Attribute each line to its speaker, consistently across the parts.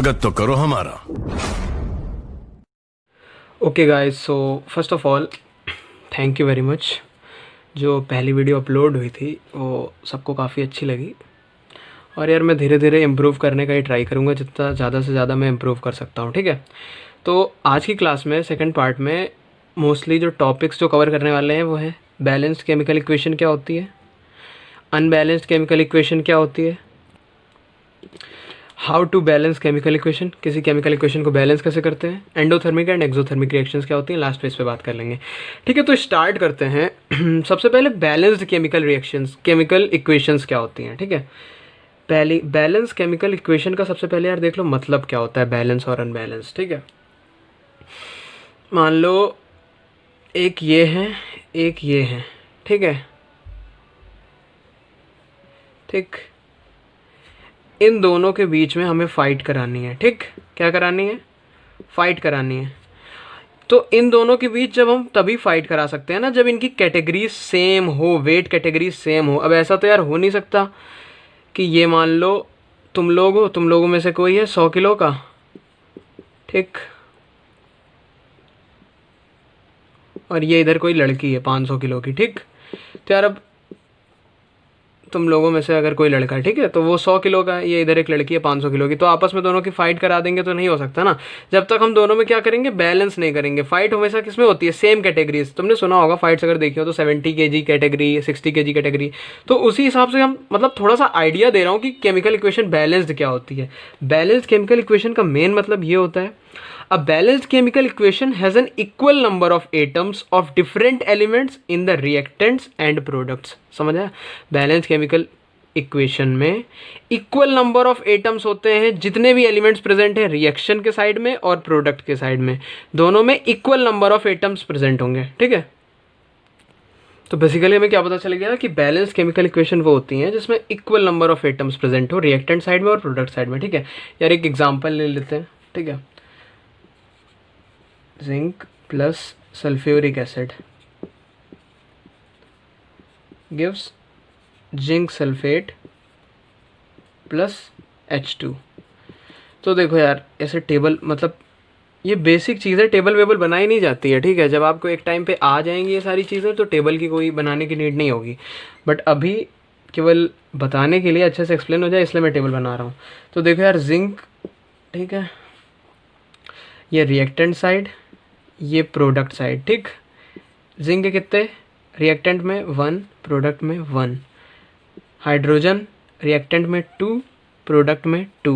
Speaker 1: स्वागत तो करो हमारा।
Speaker 2: Okay guys, so first of all thank you very much. जो पहली वीडियो अपलोड हुई थी वो सबको काफ़ी अच्छी लगी और यार मैं धीरे धीरे इम्प्रूव करने का ही ट्राई करूँगा, जितना ज़्यादा से ज़्यादा मैं इम्प्रूव कर सकता हूँ। ठीक है, तो आज की क्लास में सेकंड पार्ट में मोस्टली जो टॉपिक्स जो कवर करने वाले हैं वो है बैलेंस्ड केमिकल इक्वेशन क्या होती है, अनबैलेंस्ड केमिकल इक्वेशन क्या होती है, how to balance chemical equation, किसी केमिकल इक्वेशन को बैलेंस कैसे करते हैं, एंडोथर्मिक एंड एक्सोथर्मिक रिएक्शंस क्या होती हैं, लास्ट पे इस पे बात कर लेंगे। ठीक है, तो स्टार्ट करते हैं। सबसे पहले balanced chemical reactions, chemical equations क्या होती हैं। ठीक है, पहली बैलेंस केमिकल इक्वेशन का सबसे पहले यार देख लो मतलब क्या होता है बैलेंस और अनबैलेंस। ठीक है, मान लो एक ये है एक ये है। ठीक है, ठीक, इन दोनों के बीच में हमें फाइट करानी है। ठीक, क्या करानी है, फाइट करानी है। तो इन दोनों के बीच जब हम तभी फाइट करा सकते हैं ना जब इनकी कैटेगरी सेम हो, वेट कैटेगरी सेम हो। अब ऐसा तो यार हो नहीं सकता कि ये मान लो तुम लोग हो, तुम लोगों में से कोई है 100 किलो का, ठीक, और ये इधर कोई लड़की है 500 किलो की। ठीक, तो यार अब तुम लोगों में से अगर कोई लड़का है, ठीक है, तो वो 100 किलो का है, ये इधर एक लड़की है 500 किलो की, तो आपस में दोनों की फाइट करा देंगे तो नहीं हो सकता ना, जब तक हम दोनों में क्या करेंगे, बैलेंस नहीं करेंगे। फाइट हमेशा किसमें होती है, सेम कैटेगरीज। तुमने सुना होगा फाइट्स अगर देखी हो तो 70 kg कैटेगरी, 60 kg कैटेगरी। तो उसी हिसाब से हम मतलब थोड़ा सा आइडिया दे रहा हूँ कि केमिकल इक्वेशन बैलेंस्ड क्या होती है। बैलेंस्ड केमिकल इक्वेशन का मेन मतलब ये होता है, a balanced chemical equation has an equal number of atoms of different elements in the reactants and products। समझ आया, बैलेंस केमिकल इक्वेशन में इक्वल नंबर ऑफ एटम्स होते हैं, जितने भी एलिमेंट्स प्रेजेंट हैं रिएक्शन के साइड में और प्रोडक्ट के साइड में, दोनों में equal number of atoms present होंगे। ठीक है, तो बेसिकली हमें क्या पता चल गया कि बैलेंस केमिकल इक्वेशन वो होती हैं जिसमें equal number of atoms present हो रिएक्टेंट साइड में और प्रोडक्ट साइड में। ठीक है, यार एक एग्जाम्पल ले लेते हैं। ठीक है, zinc plus sulphuric acid gives zinc sulphate plus H2। तो देखो यार ऐसे टेबल, मतलब ये बेसिक चीज़ है, टेबल वेबल बनाई नहीं जाती है। ठीक है, जब आपको एक टाइम पे आ जाएंगी ये सारी चीज़ें तो टेबल की कोई बनाने की नीड नहीं होगी, बट अभी केवल बताने के लिए अच्छे से एक्सप्लेन हो जाए इसलिए मैं टेबल बना रहा हूँ। तो देखो यार जिंक, ठीक है, ये रिएक्टेंट साइड, ये प्रोडक्ट साइड। ठीक, जिंक के कितने, रिएक्टेंट में 1, प्रोडक्ट में 1, हाइड्रोजन रिएक्टेंट में 2, प्रोडक्ट में 2।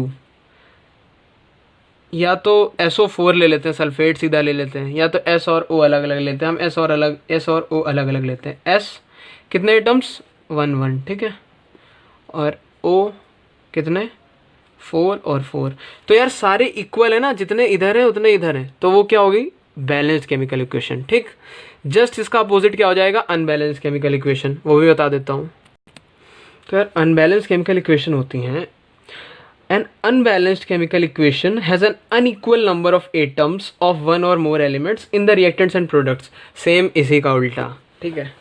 Speaker 2: या तो SO4 ले लेते हैं, सल्फेट सीधा ले लेते हैं, या तो S और O अलग अलग लेते हैं। हम S और O अलग अलग लेते हैं। S कितने एटम्स, 1 1, ठीक है, और O कितने, 4 और 4। तो यार सारे इक्वल है ना, जितने इधर है उतने इधर है, तो वो क्या होगी, बैलेंस्ड केमिकल इक्वेशन। ठीक, जस्ट इसका अपोजिट क्या हो जाएगा, अनबैलेंस्ड केमिकल इक्वेशन, वो भी बता देता हूँ। तो यार अनबैलेंस्ड केमिकल इक्वेशन होती हैं, an unbalanced chemical equation has an unequal number of atoms of one और more elements in the reactants and products. Same इसी का उल्टा। ठीक है,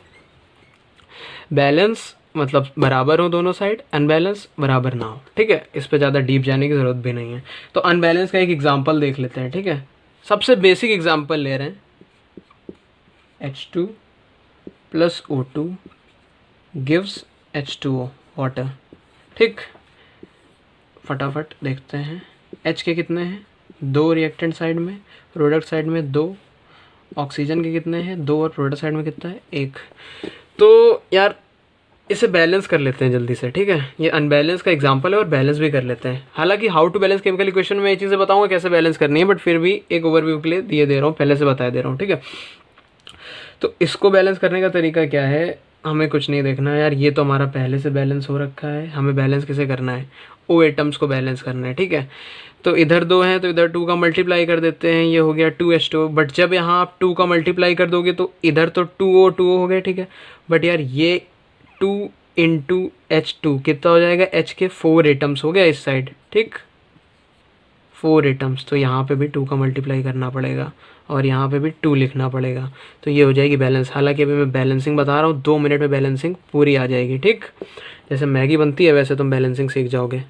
Speaker 2: बैलेंस मतलब बराबर हो दोनों साइड, अनबैलेंस बराबर ना हो। ठीक है, इस पर ज़्यादा डीप जाने की ज़रूरत भी नहीं है। तो अनबैलेंस का एक एग्जांपल देख लेते हैं। ठीक है, सबसे बेसिक एग्जांपल ले रहे हैं, H2 plus O2 gives H2O water. ठीक, फटाफट देखते हैं, H के कितने हैं, 2 रिएक्टेंट साइड में, प्रोडक्ट साइड में 2, ऑक्सीजन के कितने हैं, 2, और प्रोडक्ट साइड में कितना है, 1। तो यार इसे बैलेंस कर लेते हैं जल्दी से। ठीक है, ये अनबैलेंस का एग्जांपल है और बैलेंस भी कर लेते हैं। हालांकि how to balance chemical equation में ये चीज़ें बताऊंगा कैसे बैलेंस करनी है, बट फिर भी एक ओवरव्यू के लिए दिए दे रहा हूँ, पहले से बता दे रहा हूँ। ठीक है, तो इसको बैलेंस करने का तरीका क्या है, हमें कुछ नहीं देखना है यार, ये तो हमारा पहले से बैलेंस हो रखा है। हमें बैलेंस कैसे करना है, O एटम्स को बैलेंस करना है। ठीक है, तो इधर 2 हैं तो इधर 2 का मल्टीप्लाई कर देते हैं, ये हो गया 2H2। बट जब यहाँ आप 2 का मल्टीप्लाई कर दोगे तो इधर तो 2O हो गया। ठीक है, बट यार ये 2 इंटू H2 कितना हो जाएगा, H के 4 एटम्स हो गया इस साइड। ठीक, 4 एटम्स, तो यहाँ पे भी 2 का मल्टीप्लाई करना पड़ेगा और यहाँ पे भी 2 लिखना पड़ेगा, तो ये हो जाएगी बैलेंस। हालांकि अभी मैं बैलेंसिंग बता रहा हूँ, 2 मिनट में बैलेंसिंग पूरी आ जाएगी। ठीक, जैसे मैगी बनती है वैसे तुम बैलेंसिंग सीख जाओगे।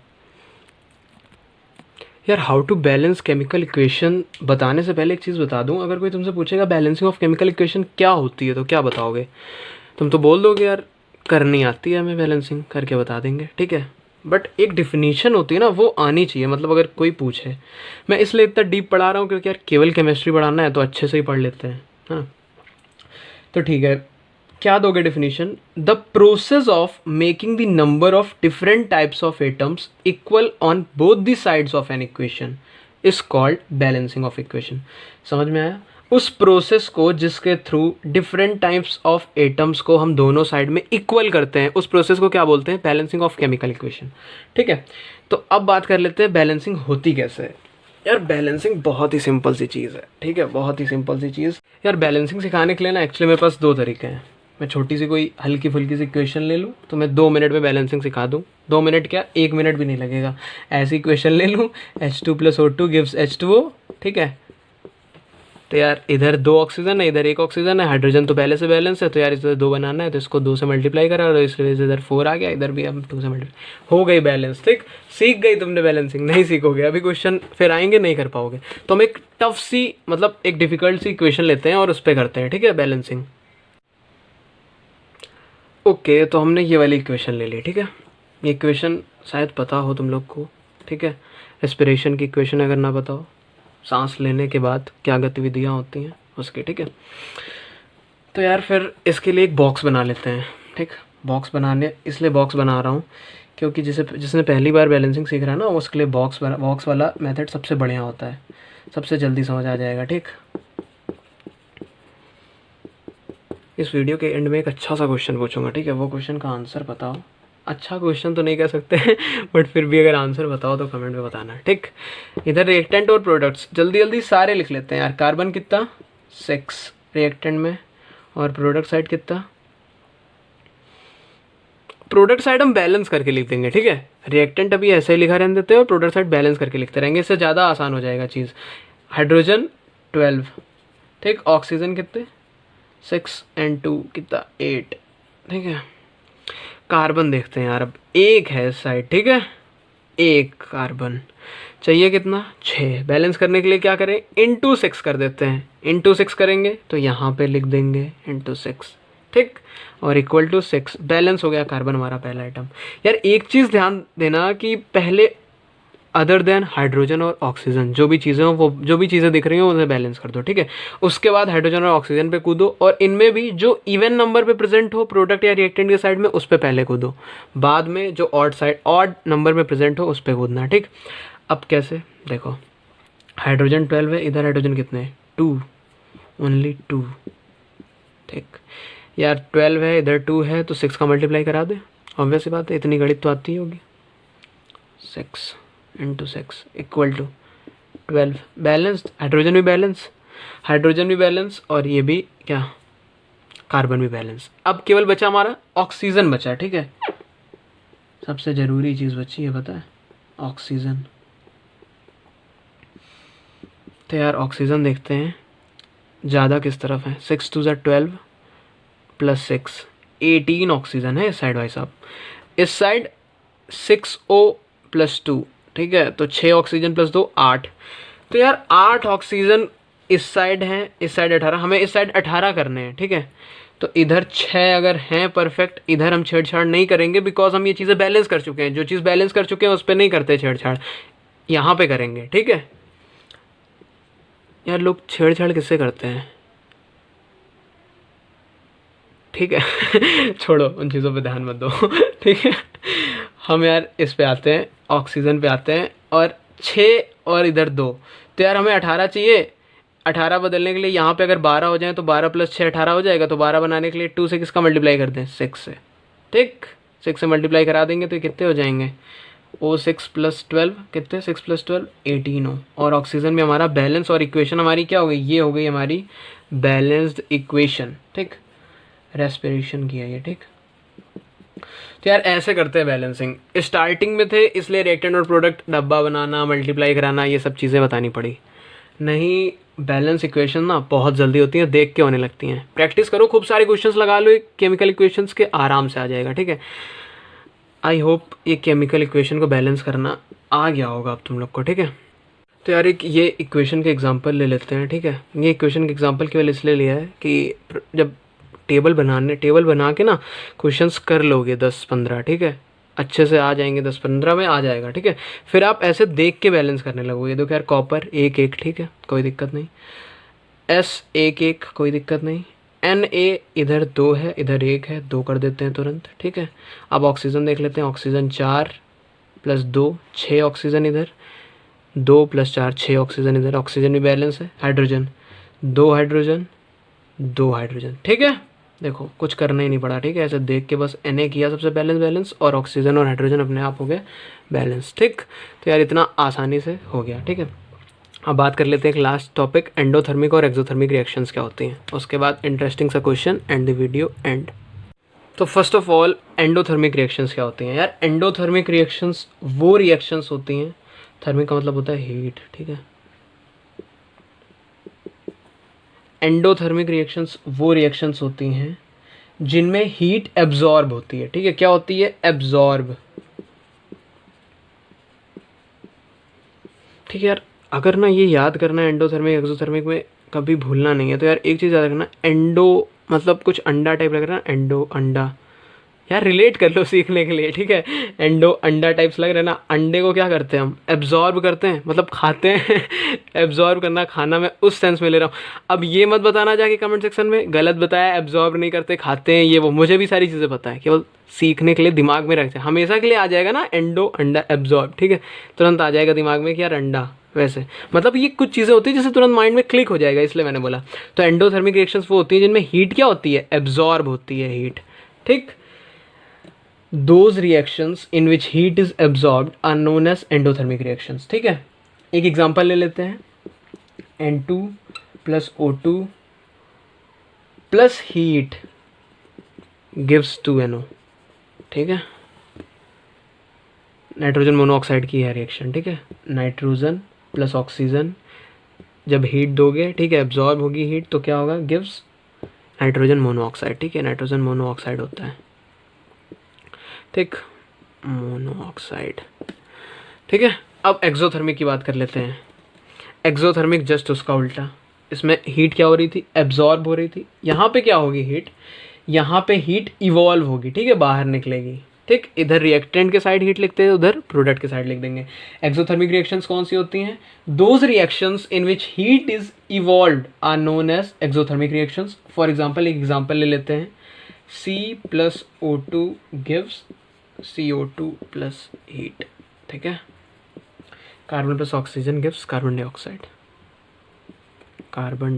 Speaker 2: यार how to balance chemical equation बताने से पहले एक चीज़ बता दूं, अगर कोई तुमसे पूछेगा बैलेंसिंग ऑफ केमिकल इक्वेशन क्या होती है तो क्या बताओगे? तुम तो बोल दोगे यार करनी आती है हमें, बैलेंसिंग करके बता देंगे, ठीक है। बट एक डिफिनीशन होती है ना, वो आनी चाहिए। मतलब अगर कोई पूछे, मैं इसलिए इतना डीप पढ़ा रहा हूँ क्योंकि यार केवल केमिस्ट्री पढ़ाना है तो अच्छे से ही पढ़ लेते हैं, है ना। तो ठीक है, क्या दोगे definition? The process of making the number of different types of atoms equal on both the sides of an equation is called balancing of equation. समझ में आया? उस प्रोसेस को जिसके through different types of atoms को हम दोनों side में इक्वल करते हैं, उस प्रोसेस को क्या बोलते हैं? बैलेंसिंग ऑफ केमिकल इक्वेशन, ठीक है। तो अब बात कर लेते हैं बैलेंसिंग होती कैसे है। यार बैलेंसिंग बहुत ही सिंपल सी चीज़ है, ठीक है, बहुत ही सिंपल सी चीज़। यार बैलेंसिंग सिखाने के लिए ना एक्चुअली मेरे पास 2 तरीके हैं। मैं छोटी सी कोई हल्की फुल्की सी इक्वेशन ले लूँ तो मैं 2 मिनट में बैलेंसिंग सिखा दूँ। 2 मिनट क्या, 1 मिनट भी नहीं लगेगा। ऐसी इक्वेशन ले लूँ, H2 + O2 गिव्स H2O, ठीक है। तो यार इधर 2 ऑक्सीजन है, इधर 1 ऑक्सीजन है, हाइड्रोजन तो पहले से बैलेंस है, तो यार इधर 2 बनाना है तो इसको 2 से मल्टीप्लाई करा और इस वजह से इधर 4 आ गया, इधर भी हम 2 से मल्टीप्लाई, हो गई बैलेंस, ठीक। सीख गई तुमने बैलेंसिंग, नहीं सीखोगे अभी क्वेश्चन फिर आएंगे नहीं कर पाओगे। तो हम एक टफ सी, मतलब एक डिफिकल्ट सी इक्वेशन लेते हैं और उस पर करते हैं, ठीक है, बैलेंसिंग। ओके, तो हमने ये वाली इक्वेशन ले ली, ठीक है। ये इक्वेशन शायद पता हो तुम लोग को, ठीक है। रेस्पिरेशन की इक्वेशन अगर ना पता हो, सांस लेने के बाद क्या गतिविधियाँ होती हैं उसकी, ठीक है। तो यार फिर इसके लिए एक बॉक्स बना लेते हैं, ठीक। बॉक्स बनाने इसलिए बॉक्स बना रहा हूँ क्योंकि जिसने पहली बार बैलेंसिंग सीख रहा है ना, उसके लिए बॉक्स वाला मेथड सबसे बढ़िया होता है, सबसे जल्दी समझ आ जाएगा, ठीक। इस वीडियो के एंड में एक अच्छा सा क्वेश्चन पूछूंगा, ठीक है। वो क्वेश्चन का आंसर बताओ। अच्छा क्वेश्चन तो नहीं कह सकते बट फिर भी अगर आंसर बताओ तो कमेंट में बताना, ठीक। इधर रिएक्टेंट और प्रोडक्ट्स जल्दी जल्दी सारे लिख लेते हैं यार। कार्बन कितना? 6 रिएक्टेंट में, और प्रोडक्ट साइड कितना? प्रोडक्ट साइड हम बैलेंस करके लिख देंगे, ठीक है। रिएक्टेंट अभी ऐसे ही लिखा रहने देते हैं और प्रोडक्ट साइड बैलेंस करके लिखते रहेंगे, इससे ज़्यादा आसान हो जाएगा चीज़। हाइड्रोजन 12, ठीक। ऑक्सीजन कितने? 6 and 2 कितना? 8, ठीक है। कार्बन देखते हैं यार, अब 1 है इस साइड, ठीक है। 1 कार्बन चाहिए कितना? 6। बैलेंस करने के लिए क्या करें? इंटू 6 कर देते हैं। इंटू 6 करेंगे तो यहाँ पे लिख देंगे इंटू 6, ठीक, और इक्वल टू 6। बैलेंस हो गया कार्बन हमारा पहला आइटम। यार एक चीज़ ध्यान देना कि पहले अदर देन हाइड्रोजन और ऑक्सीजन जो भी चीज़ें हो, वो जो भी चीज़ें दिख रही हो उन्हें बैलेंस कर दो, ठीक है। उसके बाद हाइड्रोजन और ऑक्सीजन पे कूदो, और इनमें भी जो इवन नंबर पे प्रेजेंट हो प्रोडक्ट या रिएक्टेंट के साइड में, उस पर पहले कूदो। बाद में जो ऑड नंबर में प्रेजेंट हो उस पर कूदना, ठीक। अब कैसे देखो, हाइड्रोजन 12 है, इधर हाइड्रोजन कितने हैं? 2, ओनली 2, ठीक। यार 12 है, इधर 2 है, तो 6 का मल्टीप्लाई करा दे। ऑब्वियस सी बात है, इतनी गणित तो आती होगी। 6 into 6 equal to 12। Balanced, hydrogen भी बैलेंस और ये भी क्या, कार्बन भी बैलेंस। अब केवल बचा हमारा ऑक्सीजन बचा, ठीक है। सबसे ज़रूरी चीज़ बची है, पता है, ऑक्सीजन। तो यार ऑक्सीजन देखते हैं ज़्यादा किस तरफ है। 6 2 12 + 6 18 ऑक्सीजन है इस साइड भाई साहब। इस साइड 6O + 2, ठीक है। तो 6 ऑक्सीजन + 2 8। तो यार 8 ऑक्सीजन इस साइड हैं, इस साइड 18, हमें इस साइड 18 करने हैं, ठीक है। तो इधर 6 अगर हैं परफेक्ट, इधर हम छेड़छाड़ नहीं करेंगे बिकॉज हम ये चीज़ें बैलेंस कर चुके हैं। जो चीज़ बैलेंस कर चुके हैं उस पर नहीं करते छेड़छाड़, यहाँ पे करेंगे, ठीक है। यार लोग छेड़छाड़ किससे करते हैं, ठीक है छोड़ो, उन चीज़ों पे ध्यान मत दो ठीक है। हम यार इस पे आते हैं, ऑक्सीजन पे आते हैं, और 6 और इधर 2, तो यार हमें 18 चाहिए। 18 बदलने के लिए यहाँ पे अगर 12 हो जाए तो 12 + 6 18 हो जाएगा। तो 12 बनाने के लिए 2 से किसका मल्टीप्लाई कर दें? 6 से, ठीक। 6 से मल्टीप्लाई करा देंगे तो ये कितने हो जाएंगे? O6 + 12 कितने? 6 + 12 18 हो। और ऑक्सीजन में हमारा बैलेंस, और इक्वेशन हमारी क्या हो गई? ये हो गई हमारी बैलेंस्ड इक्वेशन, ठीक। रेस्पिरेशन की है ये, ठीक। तो यार ऐसे करते हैं बैलेंसिंग। स्टार्टिंग में थे इसलिए रिएक्टेंट और प्रोडक्ट डब्बा बनाना, मल्टीप्लाई कराना, ये सब चीज़ें बतानी पड़ी। नहीं, बैलेंस इक्वेशन ना बहुत जल्दी होती है, देख के होने लगती हैं। प्रैक्टिस करो, खूब सारे क्वेश्चंस लगा लो, केमिकल इक्वेशंस के आराम से आ जाएगा, ठीक है। आई होप ये केमिकल इक्वेशन को बैलेंस करना आ गया होगा अब तुम लोग को, ठीक है। तो यार एक ये इक्वेशन के एग्जांपल ले लेते हैं, ठीक है। ये इक्वेशन के एग्जांपल केवल इसलिए लिया है कि जब टेबल बना के ना क्वेश्चंस कर लोगे 10-15, ठीक है, अच्छे से आ जाएंगे, 10-15 में आ जाएगा, ठीक है। फिर आप ऐसे देख के बैलेंस करने लगोगे। देखो यार कॉपर 1-1, ठीक है, कोई दिक्कत नहीं। S 1-1, कोई दिक्कत नहीं। Na इधर 2 है, इधर 1 है, 2 कर देते हैं तुरंत, ठीक है। अब ऑक्सीजन देख लेते हैं। ऑक्सीजन 4 + 2 6 ऑक्सीजन इधर, 2 + 4 6 ऑक्सीजन इधर। ऑक्सीजन भी बैलेंस है। हाइड्रोजन 2 हाइड्रोजन 2 हाइड्रोजन, ठीक है। देखो कुछ करना ही नहीं पड़ा, ठीक है। ऐसे देख के बस Na किया सबसे बैलेंस और ऑक्सीजन और हाइड्रोजन अपने आप हो गए बैलेंस, ठीक। तो यार इतना आसानी से हो गया, ठीक है। अब बात कर लेते हैं एक लास्ट टॉपिक, एंडोथर्मिक और एक्सोथर्मिक रिएक्शंस क्या होती हैं। उसके बाद इंटरेस्टिंग सा question and the video end. तो first of all endothermic reactions क्या होती हैं यार। एंडोथर्मिक रिएक्शंस वो रिएक्शंस होती हैं, थर्मिक का मतलब होता है हीट, ठीक है। एंडोथर्मिक रिएक्शंस वो रिएक्शंस होती हैं जिनमें हीट एब्जॉर्ब होती है, ठीक है। क्या होती है? एब्जॉर्ब, ठीक है यार। अगर ना ये याद करना है एंडोथर्मिक एक्सोथर्मिक में कभी भूलना नहीं है, तो यार एक चीज़ याद रखना, एंडो मतलब कुछ अंडा टाइप लग रहा है ना, एंडो अंडा, यार रिलेट कर लो सीखने के लिए, ठीक है। एंडो अंडा टाइप्स लग रहा है ना। अंडे को क्या करते हैं हम? एब्जॉर्ब करते हैं, मतलब खाते हैं। एब्जॉर्ब करना, खाना, मैं उस सेंस में ले रहा हूँ। अब ये मत बताना जाके कमेंट सेक्शन में गलत बताया, एब्जॉर्ब नहीं करते, खाते हैं, ये वो, मुझे भी सारी चीज़ें पता है, केवल सीखने के लिए दिमाग में रखते हैं। हमेशा के लिए आ जाएगा ना एंडो अंडा एब्जॉर्ब, ठीक है, तुरंत आ जाएगा दिमाग में कि यार अंडा, वैसे मतलब ये कुछ चीज़ें होती है जिससे तुरंत माइंड में क्लिक हो जाएगा, इसलिए मैंने बोला। तो एंडोथर्मिक रिएक्शंस वो होती हैं जिनमें हीट क्या होती है? एब्जॉर्ब होती है हीट, ठीक। Those reactions in which heat is absorbed are known as endothermic reactions, ठीक है। एक एग्जांपल ले लेते हैं, N2 + O2 + heat gives 2NO, ठीक है। नाइट्रोजन मोनोऑक्साइड की है रिएक्शन, ठीक है। नाइट्रोजन + ऑक्सीजन जब हीट दोगे, ठीक है, एब्जॉर्ब होगी हीट, तो क्या होगा? गिव्स नाइट्रोजन मोनोऑक्साइड, ठीक है। नाइट्रोजन मोनोऑक्साइड होता है, ठीक, मोनोऑक्साइड, ठीक है। अब एक्सोथर्मिक की बात कर लेते हैं। एक्सोथर्मिक जस्ट उसका उल्टा, इसमें हीट क्या हो रही थी? एब्जॉर्ब हो रही थी। यहाँ पे क्या होगी? हीट, यहाँ पे हीट इवॉल्व होगी, ठीक है, बाहर निकलेगी, ठीक। इधर रिएक्टेंट के साइड हीट लिखते हैं, उधर प्रोडक्ट के साइड लिख देंगे। एक्सोथर्मिक रिएक्शंस कौन सी होती हैं? Those reactions in which heat is evolved are known as exothermic reactions. For example, एक एग्जाम्पल ले लेते हैं, C + O2 gives CO2 + heat, ठीक है। Carbon + oxygen gives carbon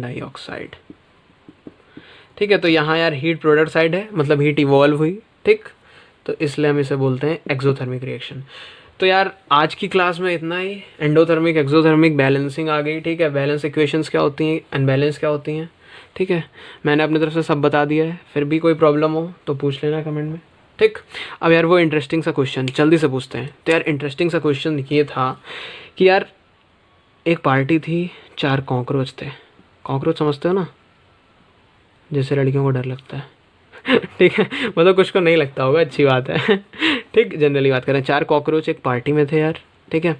Speaker 2: dioxide, ठीक है। तो यहाँ यार हीट प्रोडक्ट साइड है, मतलब हीट इवॉल्व हुई, ठीक, तो इसलिए हम इसे बोलते हैं एक्सोथर्मिक रिएक्शन। तो यार आज की क्लास में इतना ही। एंडोथर्मिक, एक्सोथर्मिक, बैलेंसिंग आ गई, ठीक है। बैलेंस इक्वेशंस क्या होती हैं, अनबैलेंस क्या होती हैं, ठीक है। मैंने अपनी तरफ से सब बता दिया है। फिर भी कोई प्रॉब्लम हो तो पूछ लेना कमेंट में, ठीक। अब यार वो इंटरेस्टिंग सा क्वेश्चन जल्दी से पूछते हैं। तो यार इंटरेस्टिंग सा क्वेश्चन ये था कि यार एक पार्टी थी, 4 कॉकरोच थे। कॉकरोच समझते हो ना, जैसे लड़कियों को डर लगता है, ठीक है, मतलब कुछ को नहीं लगता होगा, अच्छी बात है, ठीक। जनरली बात करें, 4 कॉकरोच एक पार्टी में थे यार, ठीक है।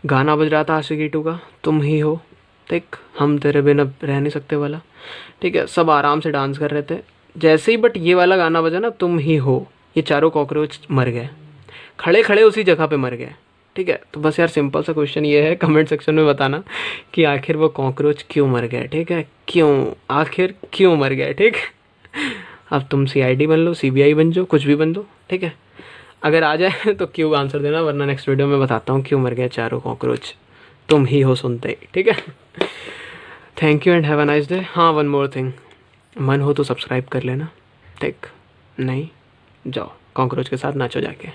Speaker 2: गाना बज रहा था आशिकी 2 का, तुम ही हो, ठीक, हम तेरे बिना रह नहीं सकते वाला, ठीक है। सब आराम से डांस कर रहे थे। जैसे ही बट ये वाला गाना बजा ना, तुम ही हो, ये 4 कॉकरोच मर गए, खड़े खड़े उसी जगह पे मर गए, ठीक है। तो बस यार सिंपल सा क्वेश्चन ये है, कमेंट सेक्शन में बताना कि आखिर वो कॉकरोच क्यों मर गए, ठीक है, क्यों, आखिर क्यों मर गए, ठीक। अब तुम CID बन लो, CBI बन जाओ, कुछ भी बन दो, ठीक है। अगर आ जाए तो क्यों आंसर देना, वरना नेक्स्ट वीडियो में बताता हूँ क्यों मर गए 4 कॉकरोच, तुम ही हो सुनते ही, ठीक है। Thank you and have a nice day. हाँ, वन मोर थिंग, मन हो तो सब्सक्राइब कर लेना, ठीक, नहीं जाओ कॉकरोच के साथ नाचो जाके।